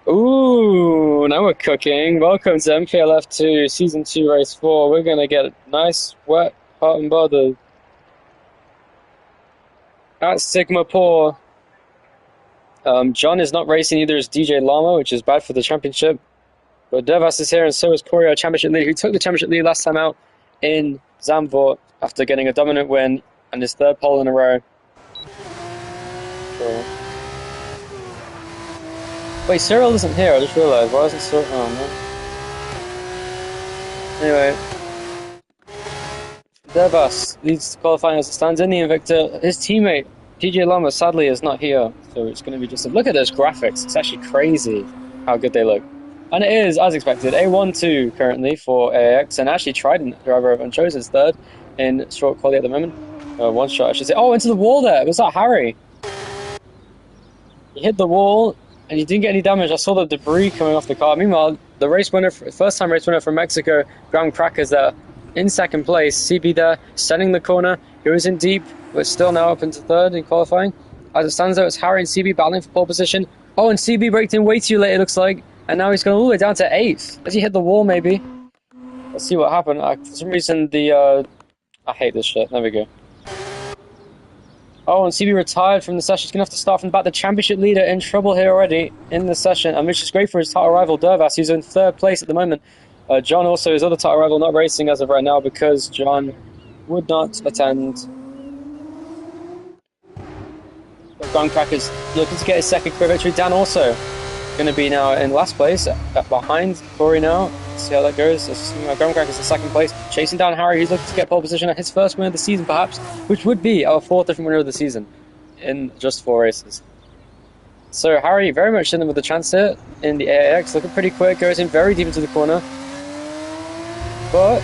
Ooh, now we're cooking. Welcome to NPL F2 Season 2 Race 4. We're gonna get nice, wet, hot and bothered. At Sigma Poor. John is not racing, either is DJ Llama, which is bad for the championship. But Devas is here, and so is Corey, our championship leader, who took the championship lead last time out in Zandvoort after getting a dominant win and his third pole in a row. Cool. Wait, Cyril isn't here, I just realised. Why isn't Cyril? Oh, man. Anyway. Devas leads qualifying as it stands in the Invicta. His teammate, DJ Llama, sadly is not here. So it's going to be just a look at those graphics. It's actually crazy how good they look. And it is, as expected, a 1-2 currently for AX. And actually Trident, driver of Unchosen, is third in short quality at the moment. One shot, I should say. Oh, into the wall there. Was that Harry? He hit the wall and he didn't get any damage. I saw the debris coming off the car. Meanwhile, the race winner, first time race winner from Mexico, Graham Crackers there in second place. CB there, setting the corner. Goes in deep, but still now up into third in qualifying. As it stands out, it's Harry and CB battling for pole position. Oh, and CB braked in way too late, it looks like. And now he's going all the way down to 8th. Has he hit the wall, maybe? Let's see what happened. For some reason, I hate this shit. There we go. Oh, and CB retired from the session. He's going to have to start from the back. The championship leader in trouble here already in the session, and which is great for his title rival, Dervas, who's in third place at the moment. John also, his other title rival, not racing as of right now because John would not attend. Graham Crackers looking to get his second career victory. Dan also going to be now in last place, behind Corey now. Let's see how that goes. Graham Crackers in second place, chasing down Harry, who's looking to get pole position at his first win of the season, perhaps, which would be our fourth different winner of the season in just 4 races. So Harry very much in with a chance here in the AAX, looking pretty quick, goes in very deep into the corner. But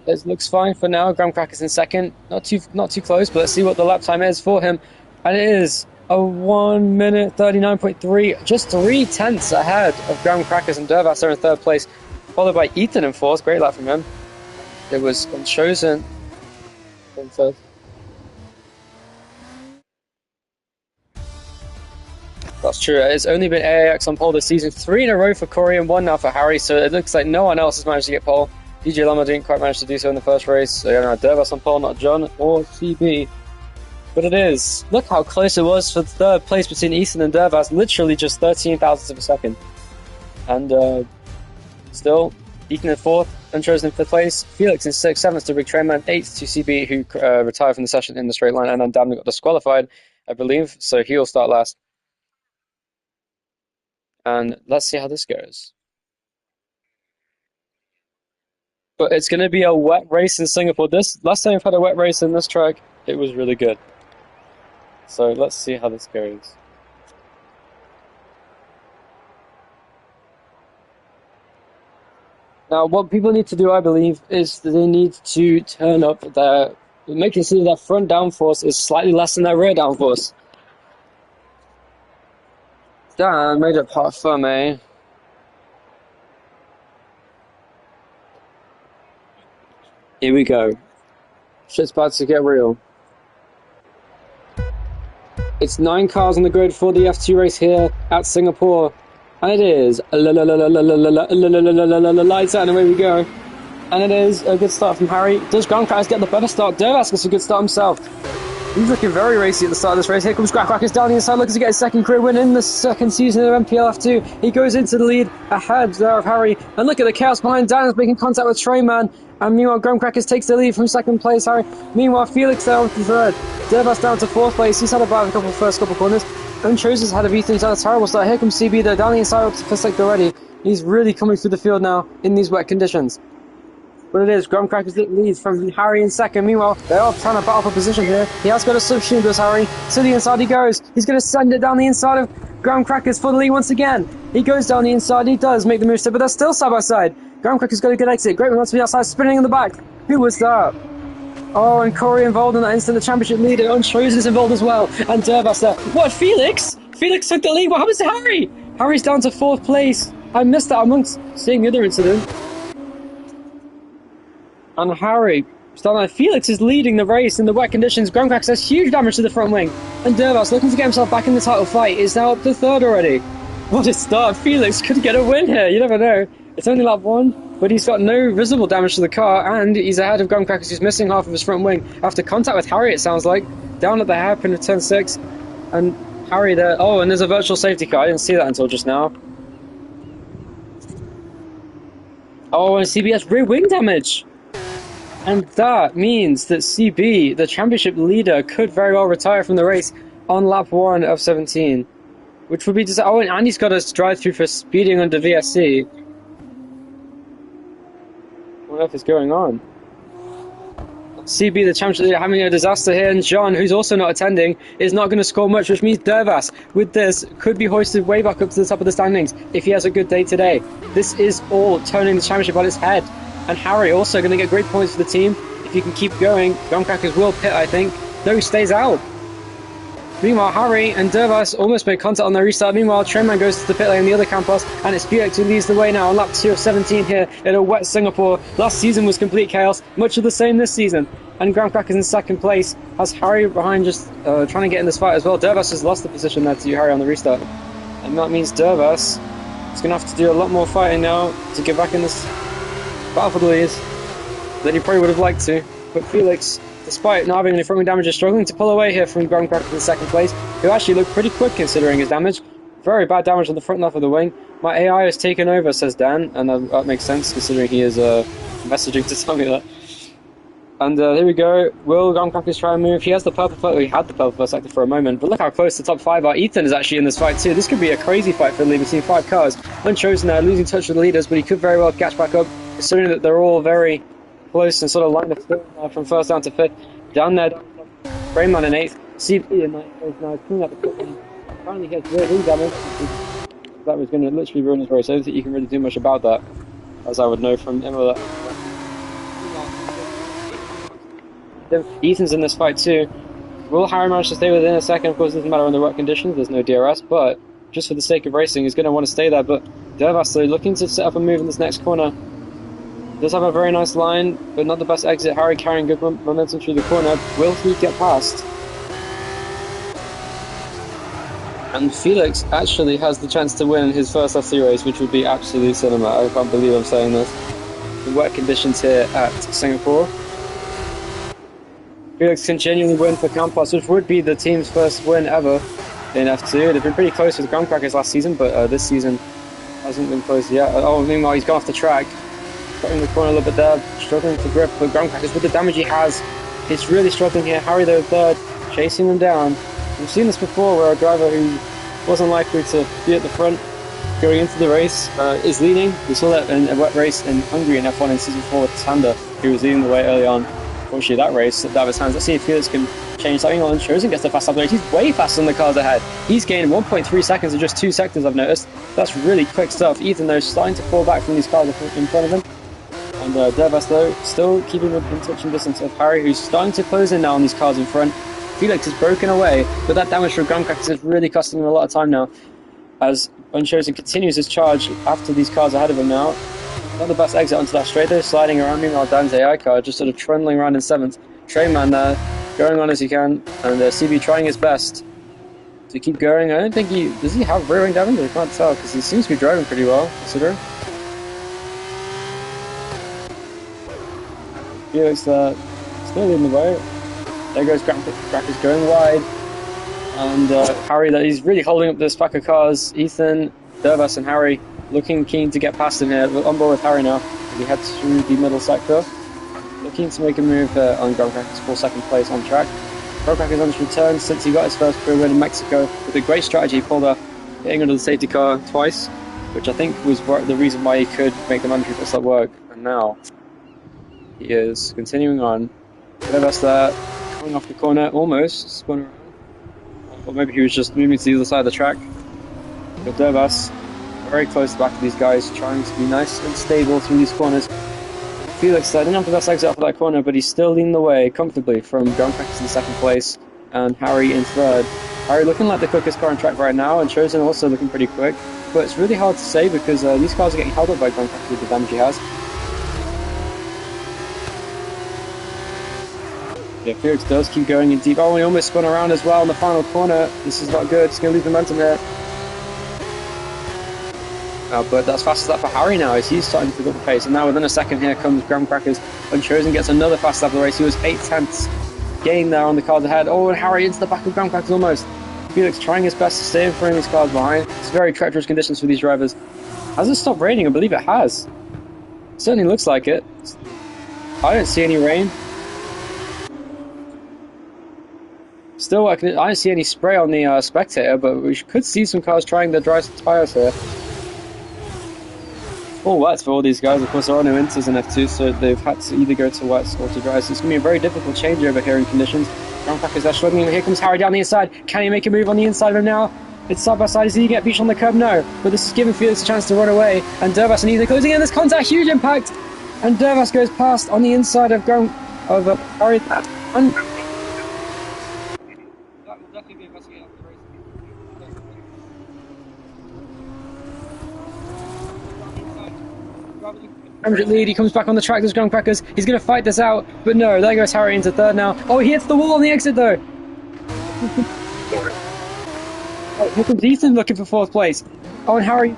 it looks fine for now. Graham Crackers in second, not too close, but let's see what the lap time is for him. And it is a 1 minute 39.3, just 3/10 ahead of Graham Crackers, and Dervas are in third place, followed by Ethan in fourth. Great lap from him. It was Unchosen in third. That's true. It's only been AAX on pole this season, 3 in a row for Corey and 1 now for Harry, so it looks like no one else has managed to get pole. DJ Llama didn't quite manage to do so in the first race, so yeah, no, Dervas on pole, not John or CB. But it is. Look how close it was for third place between Ethan and Dervas, literally just 13 thousandths of a second. And still, Ethan in fourth, Unchosen in fifth place, Felix in sixth, seventh to Big Trainman, eighth to CB, who retired from the session in the straight line, and then Dan got disqualified, I believe, so he'll start last. And let's see how this goes. But it's going to be a wet race in Singapore. Last time we've had a wet race in this track, it was really good. So let's see how this goes. Now, what people need to do, I believe, is that they need to turn up making sure that front downforce is slightly less than their rear downforce. Dan made it parfait, eh? Here we go. Shit's about to get real. It's 9 cars on the grid for the F2 race here at Singapore. And it is lights out and away we go. And it is a good start from Harry. Does Graham Crackers get the better start? Dervas gets a good start himself. He's looking very racy at the start of this race. Here comes Graham Crackers down the inside, looking to get his second career win in the second season of NPL F2. He goes into the lead ahead there of Harry. And look at the chaos behind. Dan making contact with Trayman. And meanwhile, Graham Crackers takes the lead from second place, Harry. Meanwhile, Felix there on third. Dervas down to fourth place. He's had a bad first couple corners. Unchosen's ahead of Ethan. He's had a terrible start. Here comes CB there down the inside up to first sector already. He's really coming through the field now in these wet conditions. But it is, Graham Crackers leads from Harry in second. Meanwhile, they are trying to battle for position here. He has got a substitute, does Harry. To the inside he goes. He's going to send it down the inside of Graham Crackers for the lead once again. He goes down the inside. He does make the move, but they're still side by side. Graham Crackers got a good exit. Great one wants to be outside, spinning in the back. Who was that? Oh, and Corey involved in that instant. The championship leader, Unchosen, is involved as well. And Dervas there. What, Felix? Felix took the lead. What happens to Harry? Harry's down to fourth place. I missed that amongst seeing the other incident. And Harry Starting Felix is leading the race in the wet conditions. Grumcrackers has huge damage to the front wing. And Dervas, looking to get himself back in the title fight, is now up to third already. What a start. Felix could get a win here. You never know. It's only lap 1, but he's got no visible damage to the car, and he's ahead of Grumcrackers, who's missing half of his front wing after contact with Harry, it sounds like, down at the hairpin of turn 6. And Harry there. Oh, and there's a virtual safety car. I didn't see that until just now. Oh, and CB has rear wing damage. And that means that CB, the championship leader, could very well retire from the race on lap 1 of 17. Which would be just... Oh, and he's got a drive-through for speeding under VSC. What on earth is going on? CB, the championship leader, having a disaster here, and John, who's also not attending, is not going to score much, which means Dervas, with this, could be hoisted way back up to the top of the standings if he has a good day today. This is all turning the championship on its head. And Harry also going to get great points for the team. If he can keep going, Grumcrackers will pit, I think, though he stays out. Meanwhile, Harry and Dervas almost made contact on their restart. Meanwhile, Trainman goes to the pit lane in the other campus, and it's Felix who leads the way now on lap 2 of 17 here in a wet Singapore. Last season was complete chaos, much of the same this season. And Grumcrackers in second place has Harry behind, just trying to get in this fight as well. Dervas has lost the position there to Harry on the restart. And that means Dervas is going to have to do a lot more fighting now to get back in this battle for the lead than he probably would have liked to. But Felix, despite not having any front wing damage, is struggling to pull away here from Grumcrackers in second place, who actually looked pretty quick considering his damage. Very bad damage on the front left of the wing. My AI has taken over, says Dan, and that makes sense considering he is messaging to tell me that. And here we go. Will Grumcrackers try and move? He has the purple flag. He had the purple sector for a moment, but look how close the top 5 are. Ethan is actually in this fight too. This could be a crazy fight for the lead between 5 cars. Unchosen there, losing touch with the leaders, but he could very well catch back up, considering that they're all very close and sort of lined up from first down to 5th. Down there, Brainman in 8th, CB in 9th place now, cleaning up the pit lane. Finally gets rear wing damage. That was going to literally ruin his race. I don't think you can really do much about that, as I would know from Imola. Ethan's in this fight too. Will Harry manage to stay within a second? Of course, it doesn't matter under what conditions, there's no DRS, but just for the sake of racing, he's going to want to stay there. But Dervas, though, looking to set up a move in this next corner. Does have a very nice line, but not the best exit. Harry carrying good momentum through the corner. Will he get past? And Felix actually has the chance to win his first F3 race, which would be absolute cinema. I can't believe I'm saying this. The wet conditions here at Singapore. Felix continually win for Campos, which would be the team's first win ever in F2. They've been pretty close with Grumcrackers last season, but this season hasn't been close yet. Oh, meanwhile, he's gone off the track. Cutting the corner a little bit there, struggling to grip, but Grumcrackers, with the damage he has, he's really struggling here. Harry, though, third, chasing them down. We've seen this before, where a driver who wasn't likely to be at the front going into the race is leading. We saw that in a wet race in Hungary in F1 in Season 4 with Sander, who was leading the way early on. Unfortunately, that race slipped out of his hands. Let's see if Felix can change something on. Chosen gets the fast up. He's way faster than the cars ahead. He's gained 1.3 seconds in just 2 sectors, I've noticed. That's really quick stuff. Ethan, though, starting to fall back from these cars in front of him. And Dervas, though, still keeping within touching distance of Harry, who's starting to close in now on these cars in front. Felix is broken away, but that damage from Grumcrackers is really costing him a lot of time now, as Unchosen continues his charge after these cars ahead of him now. Not the best exit onto that straight, though, sliding around. Meanwhile, Dan's AI car just sort of trundling around in 7th. Trainman there, going on as he can, and CB trying his best to keep going. I don't think does he have rear wing damage? I can't tell, because he seems to be driving pretty well, considering. Felix there, still leading the way. There goes Grumcrackers going wide. And Harry, that he's really holding up this pack of cars. Ethan, Dervas, and Harry looking keen to get past him here. We're on board with Harry now as he heads through the middle sector. Looking to make a move on Grumcrackers for second place on track. Grumcrackers on his return since he got his first career win in Mexico with a great strategy. He pulled off hitting under the safety car twice, which I think was the reason why he could make the mandatory pit stop work. And now he is continuing on. Dervas there, coming off the corner, almost spun around. Or maybe he was just moving to the other side of the track. But Dervas, very close to the back of these guys, trying to be nice and stable through these corners. Felix didn't have the best exit off of that corner, but he's still leading the way comfortably from Grumcrackers in second place and Harry in third. Harry looking like the quickest car on track right now, and Chosen also looking pretty quick. But it's really hard to say because these cars are getting held up by Grumcrackers with the damage he has. Yeah, Felix does keep going in deep. Oh, he almost spun around as well in the final corner. This is not good. He's going to lose momentum there. But that's fastest lap for Harry now as he's starting to pick up the pace. And now within a second here comes Graham Crackers. Unchosen gets another fast lap of the race. He was 8/10 gain there on the cars ahead. Oh, and Harry into the back of Graham Crackers almost. Felix trying his best to stay in front of these cars behind. It's very treacherous conditions for these drivers. Has it stopped raining? I believe it has. Certainly looks like it. I don't see any rain. Still, I don't see any spray on the spectator, but we could see some cars trying their dry tyres here. All wets for all these guys. Of course, there are no inters in F2, so they've had to either go to wets or to dry. So it's going to be a very difficult changeover here in conditions. Graham Crackers are struggling. Here comes Harry down the inside. Can he make a move on the inside of him now? It's side by side. Is he get beached on the curb? No. But this is giving Felix a chance to run away. And Dervas and Ethan closing in. This contact, huge impact. And Dervas goes past on the inside of Harry. And lead, he comes back on the track, there's Graham Crackers, he's going to fight this out, but no, there goes Harry into third now. Oh, he hits the wall on the exit though! Oh, here comes Ethan looking for fourth place. Oh, and Harry...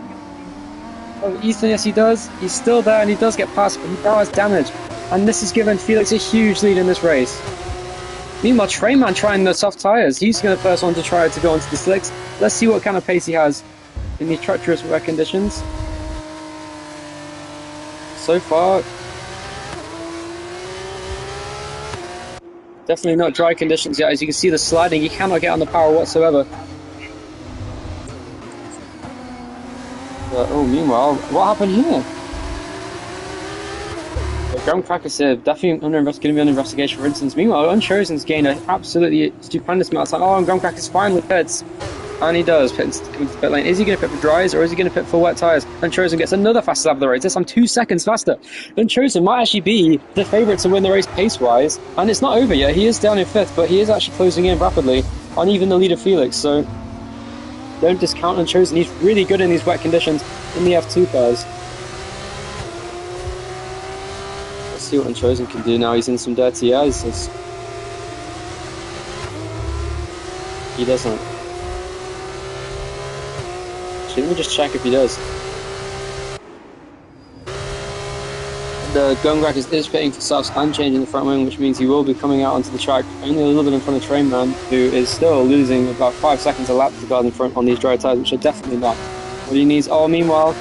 Oh, Ethan, yes he does, he's still there and he does get past, but he now has damage. And this has given Felix a huge lead in this race. Meanwhile, Trainman trying the soft tyres, he's the first one to try to go onto the slicks. Let's see what kind of pace he has in these treacherous wet conditions. So far, definitely not dry conditions yet. As you can see, the sliding, he cannot get on the power whatsoever. But, oh, meanwhile, what happened here? Graham Crackers here, definitely going to be under investigation for instance. Meanwhile, Unchosen's gained an absolutely stupendous amount of time. Oh, and Graham Crackers finally pits. And he does pit into the pit lane. Is he going to pit for dries or is he going to pit for wet tyres? Unchosen gets another fast lap of the race. This time 2 seconds faster. Unchosen might actually be the favourite to win the race pace-wise. And it's not over yet. He is down in 5th, but he is actually closing in rapidly on even the lead of Felix. So don't discount Unchosen. He's really good in these wet conditions in the F2 cars. Let's see what Unchosen can do now. He's in some dirty airs. He doesn't. Let me just check if he does. The Graham Crackers is pitting for softs and changing the front wing, which means he will be coming out onto the track only a little bit in front of Trainman, who is still losing about 5 seconds a lap to the guard in front on these dry tyres, which are definitely not what he needs. Oh, meanwhile,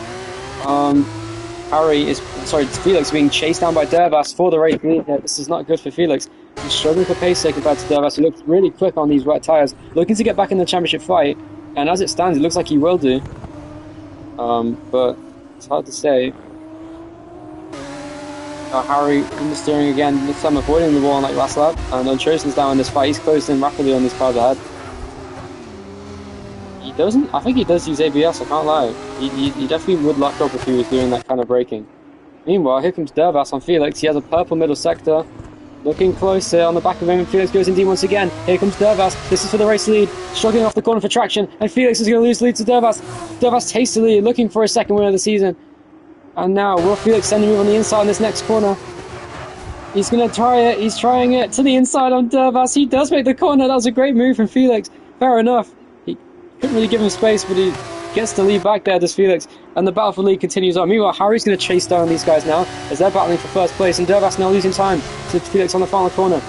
Felix being chased down by Dervas for the race lead. This is not good for Felix. He's struggling for pace here compared to Dervas, who looks really quick on these wet tyres, looking to get back in the championship fight. And as it stands, it looks like he will do. But it's hard to say. Harry in the steering again, this time avoiding the wall like last lap. And Unchosen's down in this fight. He's closed in rapidly on these cars ahead. He doesn't, I think he does use ABS, I can't lie. He definitely would lock up if he was doing that kind of braking. Meanwhile, here comes Dervas on Felix. He has a purple middle sector. Looking close here on the back of him, and Felix goes in deep once again. Here comes Dervas. This is for the race lead. Struggling off the corner for traction, and Felix is going to lose lead to Dervas. Dervas hastily looking for a second win of the season. And now, will Felix send a move on the inside in this next corner? He's going to try it. He's trying it to the inside on Dervas. He does make the corner. That was a great move from Felix. Fair enough. He couldn't really give him space, but he gets the lead back there, does Felix. And the battle for the lead continues on. Meanwhile, Harry's going to chase down these guys now as they're battling for first place. And Dervas now losing time to Felix on the final corner.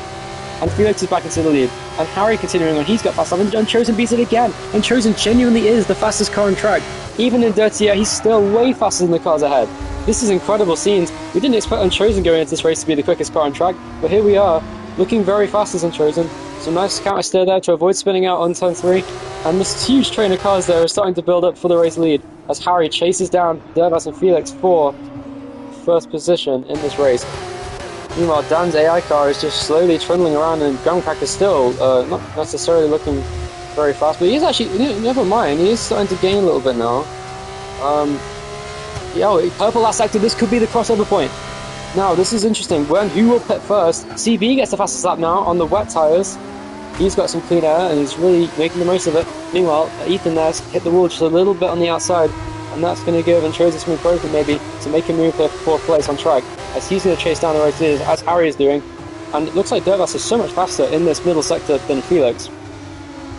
And Felix is back into the lead. And Harry continuing on. He's got fast. And Unchosen beats it again. Unchosen genuinely is the fastest car on track. Even in dirty air, he's still way faster than the cars ahead. This is incredible scenes. We didn't expect Unchosen going into this race to be the quickest car on track. But here we are, looking very fast as Unchosen. Some nice counter steer there to avoid spinning out on turn 3. And this huge train of cars there is starting to build up for the race lead as Harry chases down Dervas and Felix for first position in this race. Meanwhile, Dan's AI car is just slowly trundling around, and Graham Crackers still not necessarily looking very fast, but he's actually, never mind, he is starting to gain a little bit now. Purple last sector, this could be the crossover point. Now, this is interesting. Who will pit first? CB gets the fastest lap now on the wet tyres. He's got some clean air and he's really making the most of it. Meanwhile, Ethan there's hit the wall just a little bit on the outside, and that's going to give Unchosen some improvement maybe to make him move for 4th place on track, as he's going to chase down the race leaders, as Harry is doing. And it looks like Dervas is so much faster in this middle sector than Felix.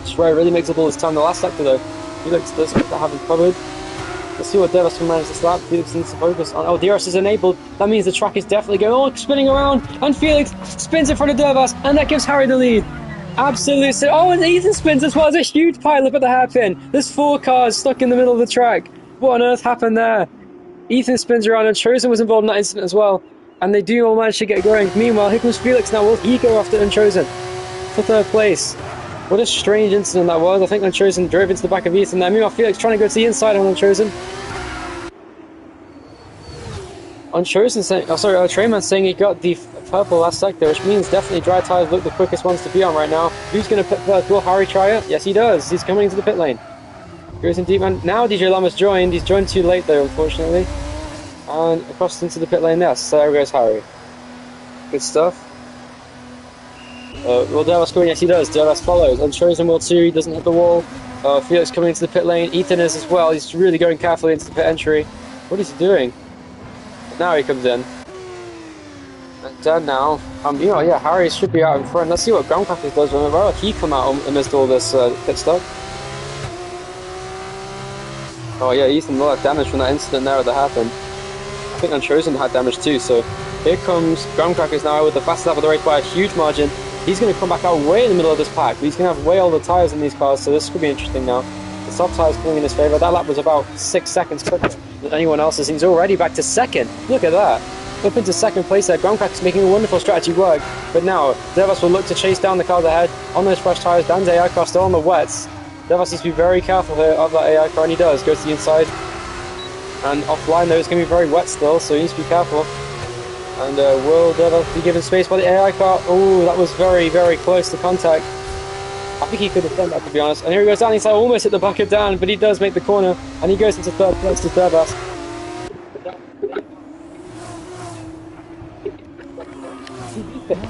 Schreier really makes up all his time in the last sector though. Felix does have him covered. Let's see what Dervas can manage this lap. Felix needs to focus on... Oh, DRS is enabled. That means the track is definitely going... Oh, spinning around. And Felix spins in front of Dervas. And that gives Harry the lead. Absolutely. Oh, and Ethan spins as well. There's a huge pile up at the hairpin. There's 4 cars stuck in the middle of the track. What on earth happened there? Ethan spins around, and Chosen was involved in that incident as well. And they do all manage to get going. Meanwhile, here comes Felix now. Will he go after Unchosen for 3rd place? What a strange incident that was. I think Unchosen drove into the back of Ethan there. Meanwhile, Felix trying to go to the inside on Unchosen. Unchosen saying... Oh, sorry, Trayman saying he got the purple last sector, which means definitely dry tyres look the quickest ones to be on right now. Who's going to pit first? Will Harry try it? Yes, he does. He's coming into the pit lane. Goes in deep, and now DJ Lama's joined. He's joined too late though, unfortunately. And across into the pit lane there. So there goes Harry. Good stuff. Will Dervas go in? Yes, he does. Dervas follows. Unchosen will too. He doesn't hit the wall. Felix coming into the pit lane. Ethan is as well. He's really going carefully into the pit entry. What is he doing? Now he comes in. And Dan now. You know, yeah, Harry should be out in front. Let's see what Groundcrackers does with him. Well, he come out amidst all this pit stop. Oh yeah, Ethan will have damage from that incident there that happened. I think Unchosen had damage too, so here comes Groundcrackers now with the fastest lap of the race by a huge margin. He's going to come back out way in the middle of this pack, but he's going to have way all the tyres in these cars, so this could be interesting now. The soft tyres coming in his favour. That lap was about 6 seconds quicker than anyone else's. He's already back to 2nd. Look at that. Up into 2nd place there. Groundcrackers making a wonderful strategy work, but now Dervas will look to chase down the cars ahead on those fresh tyres. Dan's AI car still on the wets. Dervas needs to be very careful here of that AI car, and he does. Goes to the inside. And offline though, it's going to be very wet still, so he needs to be careful. And will Dervas be given space by the AI car? Oh, that was very, very close to contact. I think he could have done that, to be honest. And here he goes down the inside, almost hit the bucket down, but he does make the corner, and he goes into 3rd place to Dervas.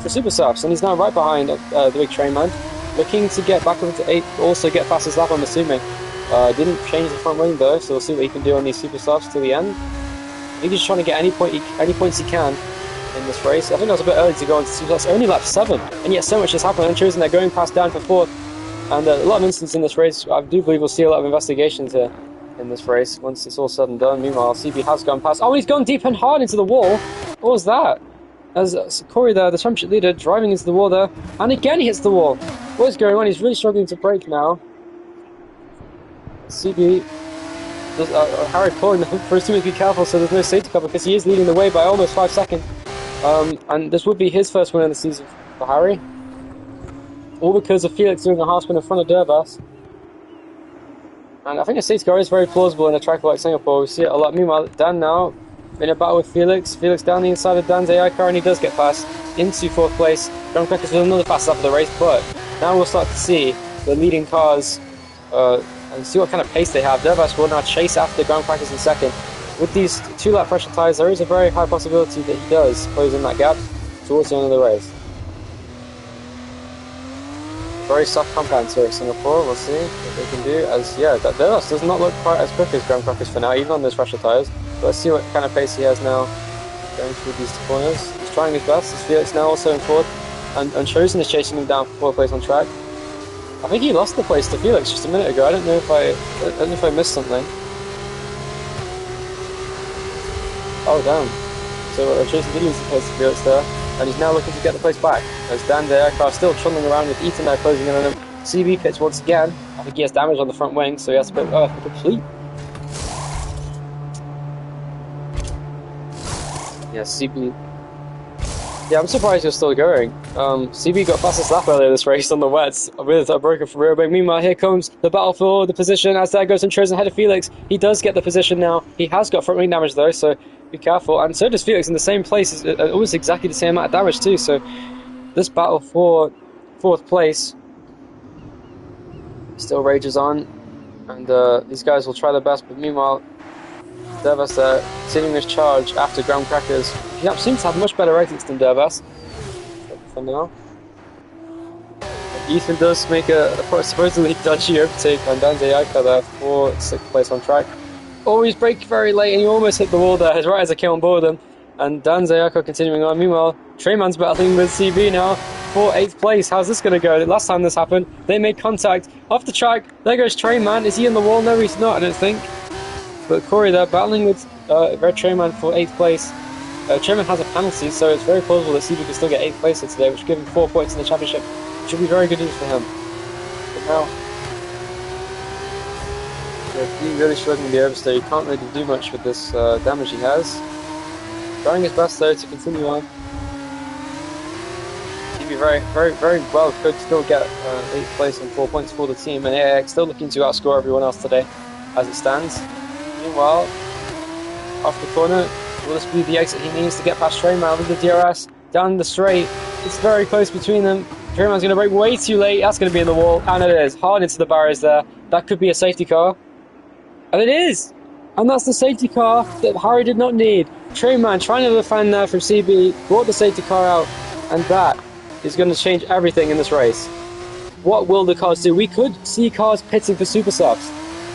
For Super Softs, and he's now right behind the big train man. Looking to get back up into 8th, also get fastest lap, I'm assuming. Didn't change the front wing though, so we'll see what he can do on these Super Softs till the end. I think he's trying to get any points he can in this race. I think that was a bit early to go on to Super Softs. Only lap 7, and yet so much has happened. Unchosen, they're going past down for 4th, and a lot of incidents in this race. I do believe we'll see a lot of investigations here in this race once it's all said and done. Meanwhile, CB has gone past. Oh, he's gone deep and hard into the wall. What was that? As Corey there, the championship leader, driving into the wall there, and again he hits the wall. What is going on? He's really struggling to brake now. CB, Harry pulling the hook for his team to be careful so there's no safety car because he is leading the way by almost 5 seconds. And this would be his first win of the season for Harry. All because of Felix doing a half spin in front of Dervas. And I think a safety car is very plausible in a track like Singapore. We see it a lot. Meanwhile, Dan now in a battle with Felix. Felix down the inside of Dan's AI car, and he does get past into 4th place. Groundcrackers with another fast lap of the race, but now we'll start to see the leading cars and see what kind of pace they have. Dervas will now chase after Groundcrackers in 2nd. With these 2-lap fresher tyres, there is a very high possibility that he does close in that gap towards the end of the race. Very soft compounds here at Singapore. We'll see what they can do. As yeah, that Dervas does not look quite as quick as Groundcrackers for now, even on those fresher tyres. But let's see what kind of pace he has now going through these corners. He's trying his best. As Felix now also in 4th, and Unchosen is chasing him down for 4th place on track. I think he lost the place to Felix just a minute ago. I don't know if I missed something. Oh damn! So Unchosen did lose the place to Felix there, and he's now looking to get the place back. As Dan the aircraft still trundling around with Ethan there closing in on him. CB pits once again. I think he has damage on the front wing, so he has to put complete. Yeah, CB. Yeah, I'm surprised you're still going. CB got fastest lap earlier this race on the wets with a broken rear wing. Meanwhile, here comes the battle for the position as there goes Unchosen ahead of Felix. He does get the position now. He has got front wing damage though, so be careful. And so does Felix in the same place, almost exactly the same amount of damage too. So this battle for 4th place still rages on, and these guys will try their best. But meanwhile, Dervas continuing this charge after Groundcrackers. He seems to have much better ratings than Dervas for now. Ethan does make a supposedly dodgy overtake on Dan's AI car there for 6th place on track. Always brake very late, and he almost hit the wall there right as I came on board him. And Dan Zayako continuing on. Meanwhile, Treyman's battling with CB now for 8th place. How's this going to go? Last time this happened, they made contact off the track. There goes Treyman. Is he in the wall? No, he's not, I don't think. But Corey there battling with Red Treyman for 8th place. Treyman has a penalty, so it's very plausible that CB can still get 8th place here today, which will give him 4 points in the championship. Which will be very good news for him. But now, he's really struggling with the oversteer. He can't really do much with this damage he has. Trying his best though to continue on. He'd be very well could still get 8th place and 4 points for the team, and AX still looking to outscore everyone else today as it stands. Meanwhile, off the corner, will this be the exit he needs to get past Treyman with the DRS down the straight? It's very close between them. Treyman's going to brake way too late. That's going to be in the wall, and it is hard into the barriers there. That could be a safety car, and it is. And that's the safety car that Harry did not need. Treyman trying to defend there from CB, brought the safety car out, and that is going to change everything in this race. What will the cars do? We could see cars pitting for super softs.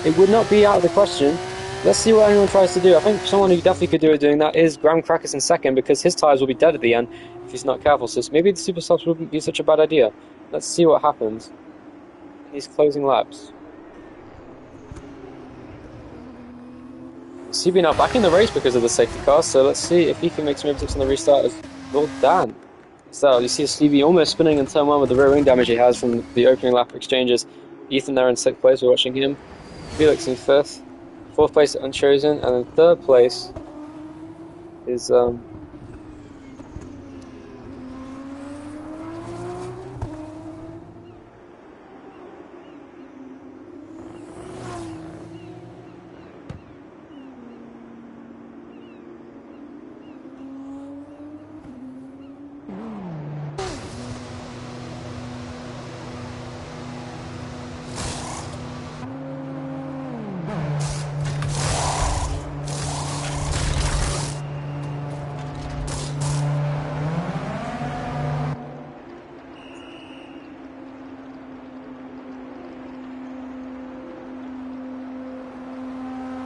It would not be out of the question. Let's see what anyone tries to do. I think someone who definitely could do it doing that is Graham Crackers in second, because his tyres will be dead at the end if he's not careful. So maybe the super softs wouldn't be such a bad idea. Let's see what happens in these closing laps. CB now back in the race because of the safety car, so let's see if he can make some improvements on the restart as well done. So you see CB almost spinning in turn 1 with the rear wing damage he has from the opening lap exchanges. Ethan there in 6th place, we're watching him. Felix in 5th. 4th place Unchosen, and in 3rd place is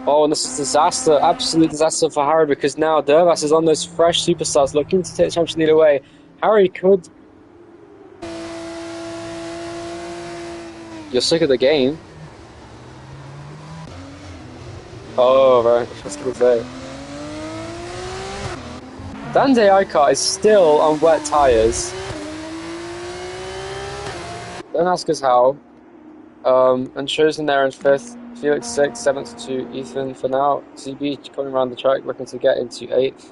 oh, and this is disaster, absolute disaster for Harry, because now Dervas is on those fresh superstars looking to take the championship lead away. Harry could... You're sick of the game? Oh, right, I was going to say. Dande Aika is still on wet tyres. Don't ask us how. And Chosen there in 5th. Felix 6th, 7th to Ethan for now. CB coming around the track, looking to get into 8th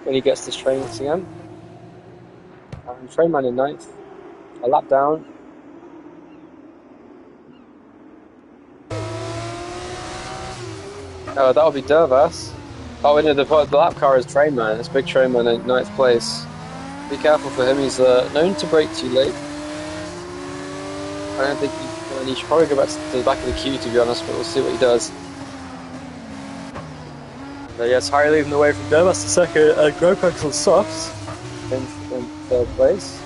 when he gets this train once again. And Treyman in 9th, a lap down. That'll be Dervas. Oh, no, the lap car is Treyman. It's big Treyman in 9th place. Be careful for him, he's known to brake too late. I don't think he should probably go back to the back of the queue, to be honest, but we'll see what he does. Yes, Harry leading the way from Dervas to second, Graham Crackers on softs in 3rd place.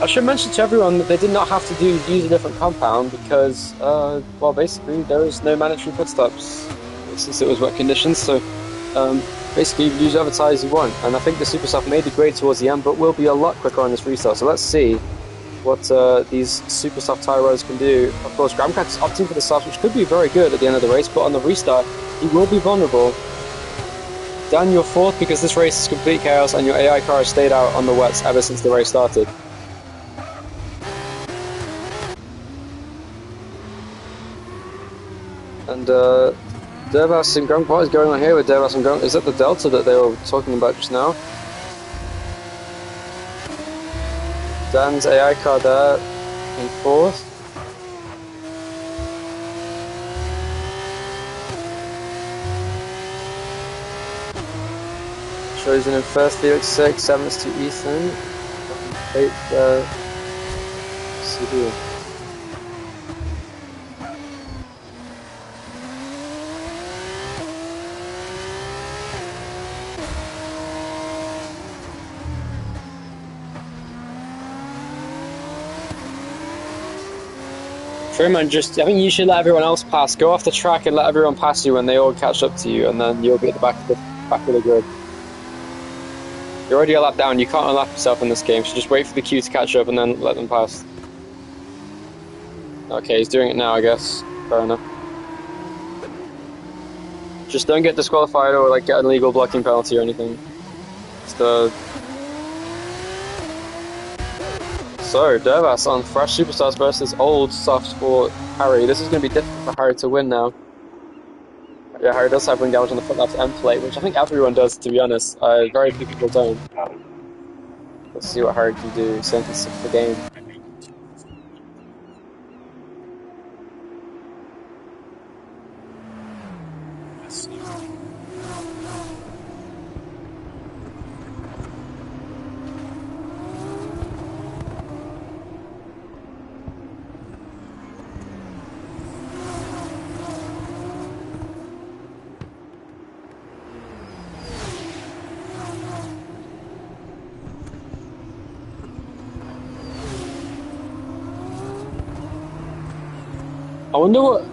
I should mention to everyone that they did not have to use a different compound because, well, basically there is no mandatory pit stops since it was wet conditions. So basically you can use whatever tyres you want, and I think the super soft may degrade towards the end, but will be a lot quicker on this restart. So let's see what these super soft tyre roads can do. Of course, Graham Crackers opting for the softs, which could be very good at the end of the race, but on the restart he will be vulnerable. Dan, you're 4th because this race is complete chaos and your AI car has stayed out on the wets ever since the race started. And Dervas and Grunk, what is going on here with Dervas and Grunk? Is that the Delta that they were talking about just now? Dan's AI car there in 4th. Chosen in 1st, Felix 6th, 7th to Ethan, 8th CD. Truman, I think you should let everyone else pass. Go off the track and let everyone pass you when they all catch up to you, and then you'll be at the back back of the grid. You're already a lap down, you can't unlap yourself in this game, so just wait for the queue to catch up and then let them pass. Okay, he's doing it now, I guess. Fair enough. Just don't get disqualified or like get an illegal blocking penalty or anything. So Dervas on Fresh Superstars versus Old Soft for Harry. This is going to be difficult for Harry to win now. Yeah, Harry does have ring damage on the front left end plate, which I think everyone does, to be honest. Very few people don't. Let's see what Harry can do. 76 the game. I wonder what...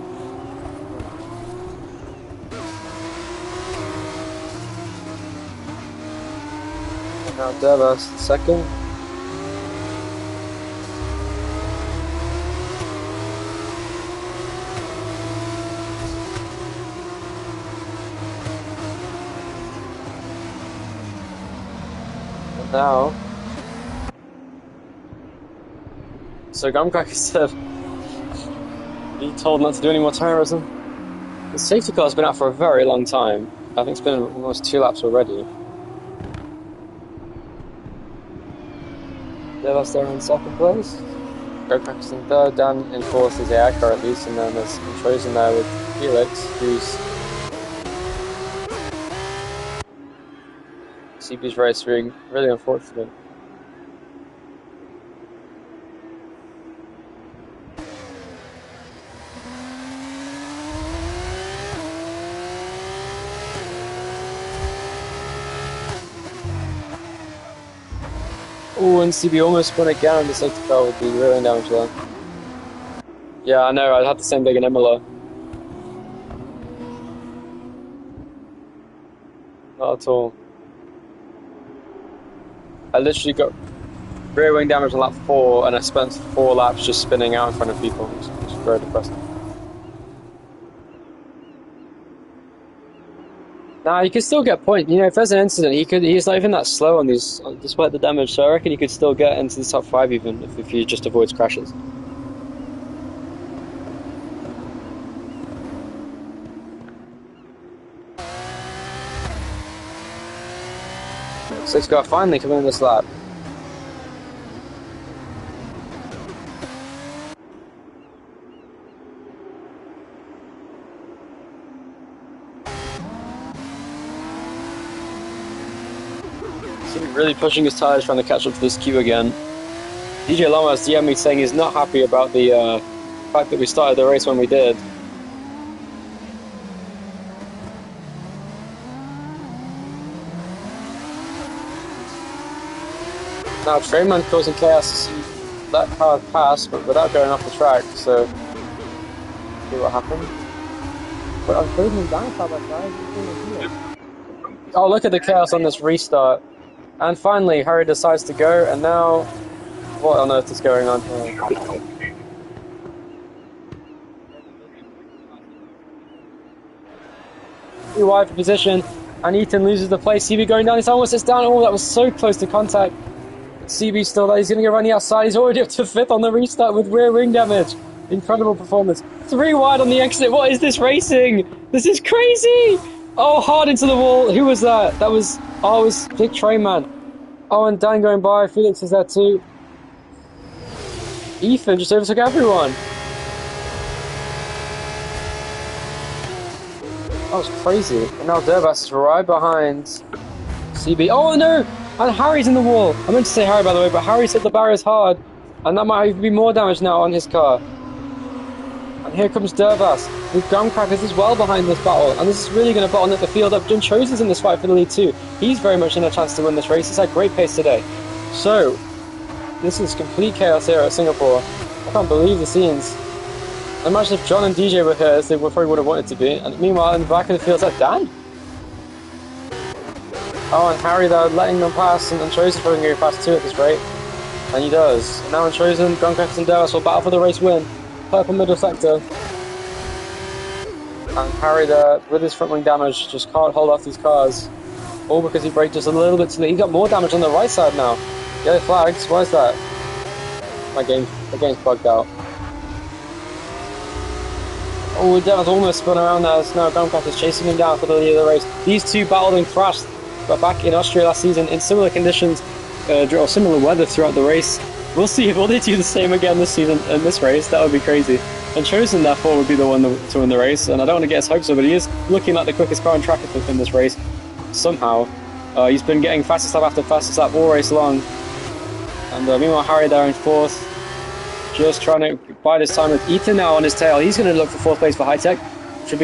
Now Devas second. And now... So Gumcracker said... Be told not to do any more terrorism. The safety car's been out for a very long time. I think it's been almost 2 laps already. Devas there in second place. Gumcracker's in third, Dan in fourth is Ayaka at least, and then there's Chosen there with Felix, who's CB's race being really unfortunate. Oh, and CB almost spun again on the safety car with the rear end damage there. Yeah, I know, I had the same thing in Imola. Not at all. I literally got rear wing damage on lap 4 and I spent 4 laps just spinning out in front of people. It's very depressing. Nah, you can still get points. You know, if there's an incident, he's not even that slow on these, despite the damage, so I reckon he could still get into the top 5 even, if he just avoids crashes. Six car finally coming in this lap. Really pushing his tires, trying to catch up to this queue again. DJ Lomas DM me saying he's not happy about the fact that we started the race when we did. Now Trainman causing chaos to see that car pass, but without going off the track, so see what happened. But I'm closing down how that guy. Oh, look at the chaos on this restart. And finally, Harry decides to go, and now, what on earth is going on here? Wide for position, and Ethan loses the place. CB going down, he's almost down. Oh, that was so close to contact. CB still there, he's going to go around the outside. He's already up to 5th on the restart with rear wing damage. Incredible performance. 3 wide on the exit. What is this racing? This is crazy! Oh, hard into the wall. Who was that? That was... Oh, it was Big Train Man. Oh, and Dan going by. Felix is there too. Ethan just overtook everyone. That was crazy. And now Dervas is right behind CB. Oh, no! And Harry's in the wall. I meant to say Harry, by the way, but Harry's hit the barriers hard. And that might even be more damage now on his car. And here comes Dervas, with Gumcrackers as well behind this battle, and this is really going to bottleneck the field up. John Chosen's in this fight for the lead too. He's very much in a chance to win this race. He's had great pace today. So, this is complete chaos here at Singapore. I can't believe the scenes. Imagine if John and DJ were here, as they probably would have wanted to be, and meanwhile in the back of the field is that Dan? Oh, and Harry though letting them pass, and Chosen probably going to go past 2 at this rate. And he does. And now Chosen, Gronkowski and Dervis will battle for the race win. Purple middle sector. And Harry there, with his front wing damage, just can't hold off these cars. All because he braked just a little bit too late. He's got more damage on the right side now. Yellow flags, why is that? The game's bugged out. Oh, Dervis almost spun around there. So now Gronkowski is chasing him down for the lead of the race. These two battled and crashed back in Austria last season in similar conditions, or similar weather throughout the race. We'll see, will they do the same again this season in this race? That would be crazy. And Chosen, therefore, would be the one to win the race. And I don't want to get his hopes up, but he is looking like the quickest car on track in this race. Somehow. He's been getting fastest lap after fastest lap all race long. And meanwhile, Harry there in 4th. Just trying to bide his time with Ethan now on his tail. He's going to look for 4th place for High Tech. Which would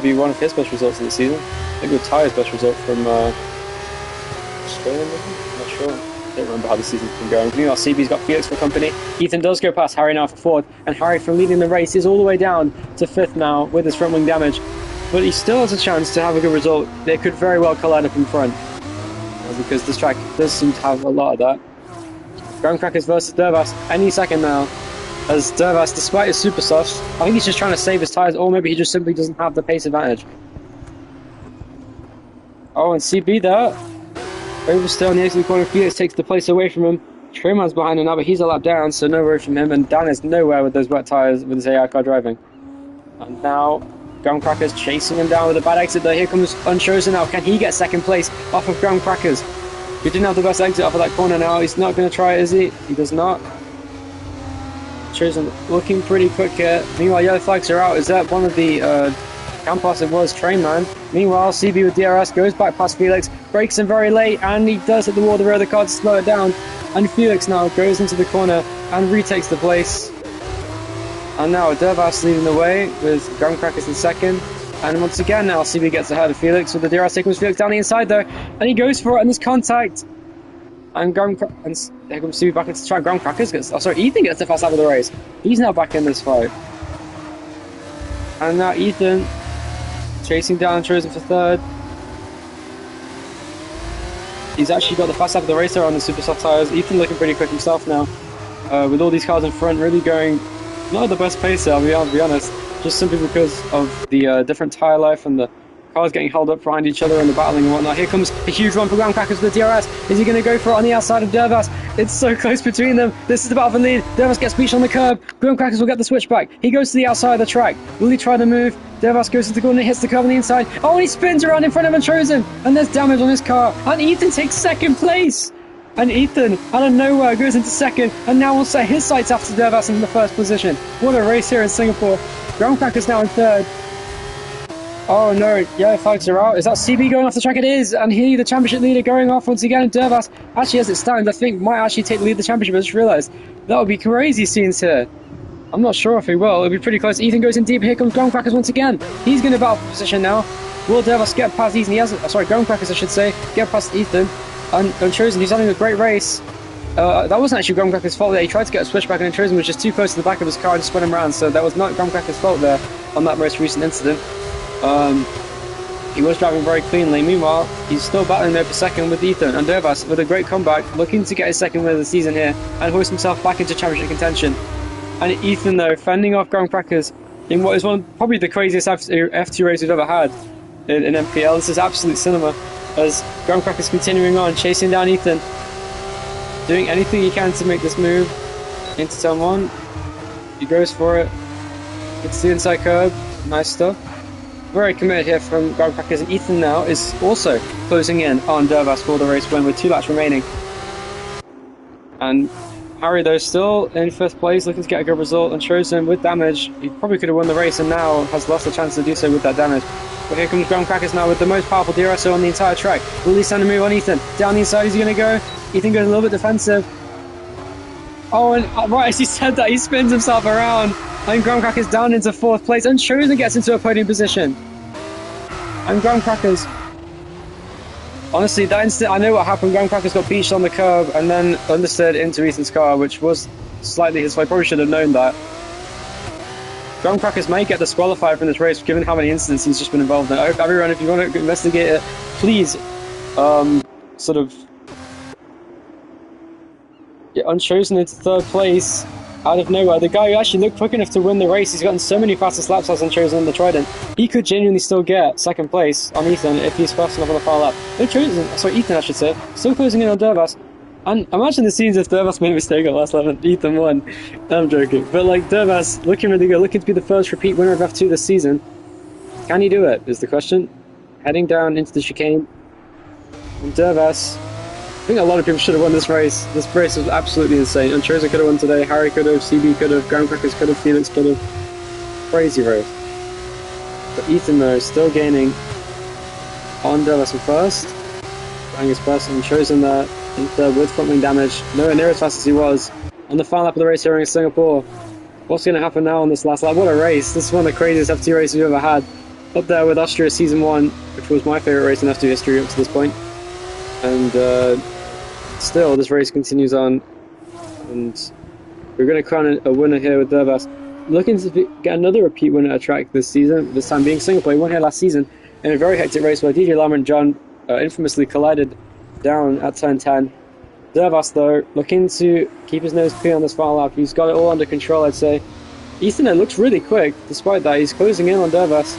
be one of his best results of the season. I think it would tie his best result from Australia, maybe? I'm not sure. I don't remember how the season's been going. Meanwhile, CB's got Felix for company. Ethan does go past Harry now for 4th, and Harry from leading the race is all the way down to 5th now with his front wing damage. But he still has a chance to have a good result. They could very well collide up in front, because this track does seem to have a lot of that. Groundcrackers versus Dervis any second now, as Dervis, despite his super softs, I think he's just trying to save his tyres, or maybe he just simply doesn't have the pace advantage. Oh, and CB there. Over still in the exit corner, Felix takes the place away from him. Trayman's behind him now, but he's a lap down, so no worry from him. And Dan is nowhere with those wet tyres with his AI car driving. And now, Groundcrackers chasing him down with a bad exit there. Here comes Unchosen now. Can he get 2nd place off of Groundcrackers? He didn't have the best exit off of that corner now. He's not going to try it, is he? He does not. Chosen looking pretty quick here. Meanwhile, yellow flags are out. Is that one of the Campos? It was Trainman. Meanwhile, CB with DRS goes back past Felix, brakes him very late, and he does hit the wall of the rear of the car to slow it down. And Felix now goes into the corner and retakes the place. And now Dervis leading the way with Groundcrackers in 2nd. And once again now CB gets ahead of Felix with the DRS taking Felix down the inside though. And he goes for it and there's contact. And here comes CB back into the track. Groundcrackers Ethan gets the fast lap of the race. He's now back in this fight. And now Ethan chasing down Chosen for 3rd. He's actually got the fast lap of the race there on the super soft tyres. Ethan looking pretty quick himself now. With all these cars in front really going not at the best pace there, I'll be honest. Just simply because of the different tyre life and the cars getting held up behind each other and the battling and whatnot. Here comes a huge run for Groundcrackers with the DRS. Is he going to go for it on the outside of Dervis? It's so close between them. This is the battle for lead. Dervis gets beached on the curb. Groundcrackers will get the switchback. He goes to the outside of the track. Will he try the move? Dervis goes to the corner and hits the curb on the inside. Oh, and he spins around in front of Unchosen. And there's damage on his car. And Ethan takes 2nd place. And Ethan, out of nowhere, goes into 2nd. And now will set his sights after Dervis in the 1st position. What a race here in Singapore. Groundcrackers now in 3rd. Oh no, yellow flags are out. Is that CB going off the track? It is, and he, the championship leader, going off once again. Dervis, actually as it stands, I think might actually take the lead of the championship. I just realised that would be crazy scenes here. I'm not sure if he will. It'll be pretty close. Ethan goes in deep. Here comes Groundcrackers once again. He's going to battle for position now. Will Dervis get past Ethan? He hasn't. Groundcrackers, I should say, get past Ethan. And Unchosen, he's having a great race. That wasn't actually Groundcrackers' fault there. He tried to get a switchback and Unchosen was just too close to the back of his car and spun him around. So that was not Groundcrackers' fault there on that most recent incident. He was driving very cleanly. Meanwhile, he's still battling there for 2nd with Ethan. And Dervis with a great comeback, looking to get his 2nd win of the season here and hoist himself back into championship contention. And Ethan, though, fending off Groundcrackers in what is probably the craziest F2 race we've ever had in NPL. This is absolute cinema as Groundcrackers continuing on, chasing down Ethan, doing anything he can to make this move into turn 1. He goes for it. Gets the inside curb. Nice stuff. Very committed here from Groundcrackers, and Ethan now is also closing in on Dervis for the race win with 2 laps remaining. And Harry, though, still in 5th place, looking to get a good result, and Chosen with damage. He probably could have won the race and now has lost the chance to do so with that damage. But here comes Groundcrackers now with the most powerful DRSO on the entire track. Will he send a move on Ethan? Down the inside, is he going to go? Ethan goes a little bit defensive. Oh, and right as he said that, he spins himself around. And Groundcrackers down into 4th place, and Chosen gets into a podium position. And Groundcrackers, honestly, that instant, I know what happened. Groundcrackers got beached on the curb and then understeered into Ethan's car, which was slightly his fault. Probably should have known that. Groundcrackers may get disqualified from this race, given how many incidents he's just been involved in. I hope everyone, if you want to investigate it, please sort of unchosen into third place out of nowhere. The guy who actually looked quick enough to win the race, he's gotten so many fastest laps as Unchosen on the Trident. He could genuinely still get second place on Ethan if he's fast enough on the final lap. Ethan, I should say, still closing in on Dervas. And imagine the scenes if Dervas made a mistake on last lap and Ethan won. I'm joking. But like Dervas, looking really good, looking to be the first repeat winner of F2 this season. Can he do it, is the question. Heading down into the chicane. And Dervas, I think a lot of people should have won this race. This race was absolutely insane. Unchosen could have won today, Harry could have, CB could have, Groundcrackers could have, Felix could have. Crazy race. But Ethan though, still gaining on Dervas in first. Bang his first, Unchosen there in third with front wing damage. Nowhere near as fast as he was on the final lap of the race here in Singapore. What's going to happen now on this last lap? What a race. This is one of the craziest F2 races we've ever had. Up there with Austria Season 1, which was my favourite race in F2 history up to this point. And still, this race continues on, and we're going to crown a winner here with Dervas. Looking to get another repeat winner at a track this season, this time being Singapore. He won here last season in a very hectic race where DJ Lama and John infamously collided down at turn 10. Dervas, though, looking to keep his nose clear on this final lap. He's got it all under control, I'd say. Ethan looks really quick, despite that. He's closing in on Dervas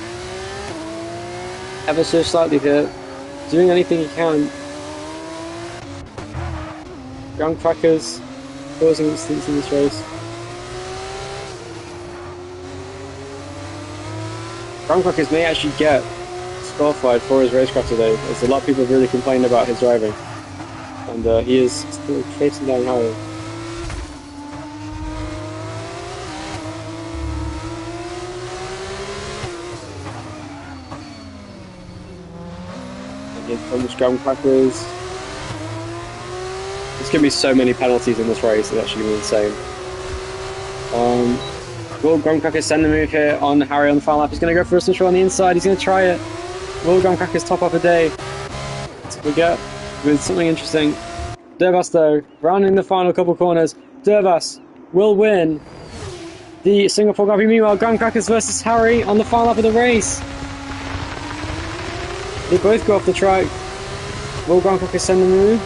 ever so slightly here, doing anything he can. Groundcrackers causing incidents in this race. Groundcrackers may actually get disqualified for his racecraft today, as a lot of people have really complained about his driving. And he is still chasing down Harry. And here comes Groundcrackers. There's going to be so many penalties in this race, it's actually going to be insane. Will Groundcrackers send the move here on Harry on the final lap? He's going to go for a switch on the inside, he's going to try it. Will Groundcrackers top up a day? We get with something interesting. Dervas though, rounding the final couple corners. Dervas will win the Singapore Grand Prix. Meanwhile, Groundcrackers versus Harry on the final lap of the race. They both go off the track. Will Groundcrackers send the move?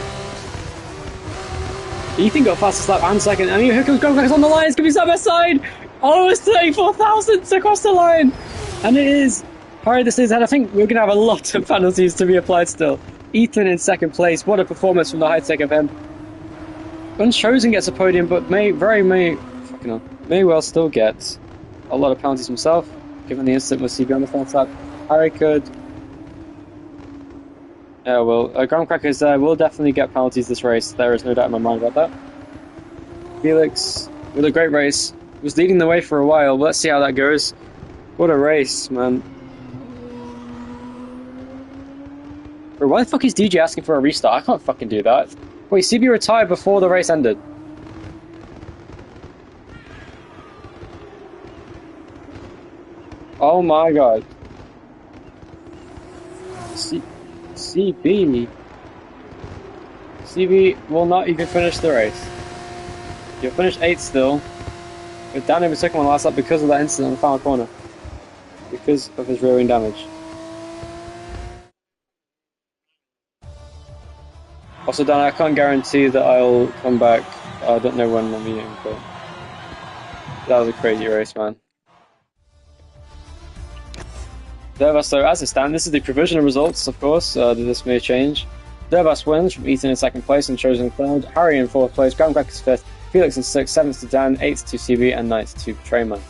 Ethan got fastest lap and second, and here comes Groundcrackers on the line. It's going to be side by side. Almost 34 thousandths across the line, and it is Harry the stays ahead. I think we're going to have a lot of penalties to be applied still. Ethan in second place. What a performance from the high tech of him. Unchosen gets a podium, but may well still get a lot of penalties himself, given the incident with CB on the front lap. Harry could. Yeah, well, Groundcrackers will definitely get penalties this race. There is no doubt in my mind about that. Felix, with a great race, was leading the way for a while. But let's see how that goes. What a race, man. Bro, why the fuck is DJ asking for a restart? I can't fucking do that. Wait, CB retired before the race ended. Oh my god. CB will not even finish the race. You'll finish 8th still. But down in the second one last lap because of that incident on the final corner. Because of his rear wing damage. Also, Dan, I can't guarantee that I'll come back. I don't know when I'm meeting, but that was a crazy race, man. Dervas, though, as it stands, this is the provisional results, of course. This may change. Dervas wins from Ethan in second place and Chosen third. Harry in fourth place. Groundcrackers fifth. Felix in sixth. Seventh to Dan. Eighth to CB. And ninth to Trayman.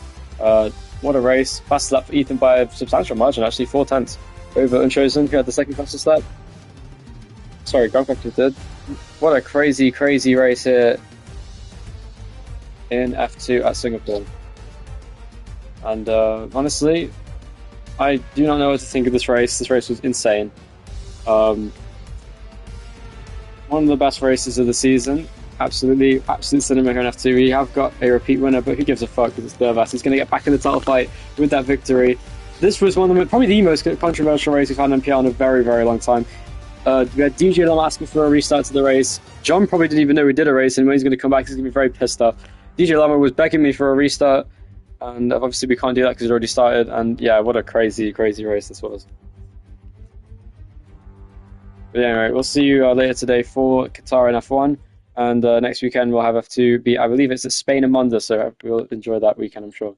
What a race. Fastest lap for Ethan by a substantial margin, actually. 4 tenths over Unchosen, who had the second fastest lap. Sorry, Groundcrackers did. What a crazy, crazy race here in F2 at Singapore. And honestly, I do not know what to think of this race. This race was insane. One of the best races of the season. Absolutely, absolute cinema here in F2. We have got a repeat winner, but who gives a fuck because it's Dervas. He's going to get back in the title fight with that victory. This was one of the, probably the most controversial race we've had in NPL in a very, very long time. We had DJ Lama asking for a restart to the race. John probably didn't even know we did a race, and when he's going to come back, he's going to be very pissed off. DJ Lama was begging me for a restart, and obviously we can't do that because it's already started. And yeah, what a crazy, crazy race this was. But yeah, anyway, we'll see you later today for Qatar and F1. And next weekend we'll have F2 be, I believe it's at Spain and Monza, so we'll enjoy that weekend, I'm sure.